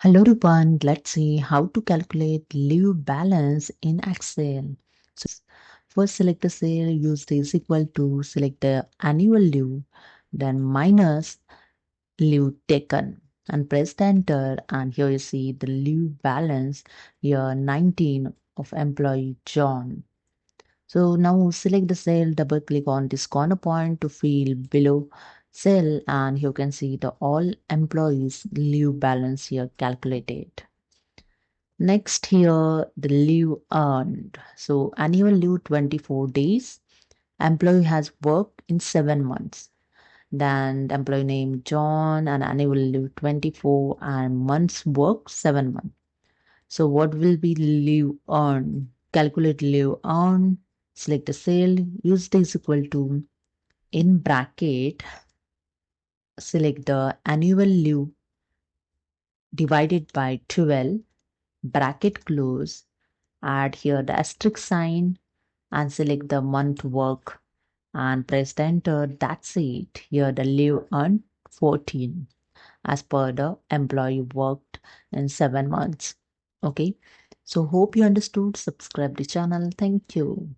Hello everyone, let's see how to calculate leave balance in Excel. First select the cell, use the is equal to, select the annual leave, then minus leave taken and press the enter, and here you see the leave balance year 19 of employee John. So now select the cell, double click on this corner point to fill below cell, and you can see the all employees leave balance here calculated. Next here, the leave earned. So annual leave 24 days. Employee has worked in 7 months. Then the employee name John and annual leave 24 and months work 7 months. So what will be leave earned? Calculate leave earned. Select the cell. Use the is equal to in bracket. Select the annual leave divided by 12. Bracket close. Add here the asterisk sign and select the month work and press the enter. That's it. Here the leave earned 14 as per the employee worked in 7 months. Okay. So hope you understood. Subscribe the channel. Thank you.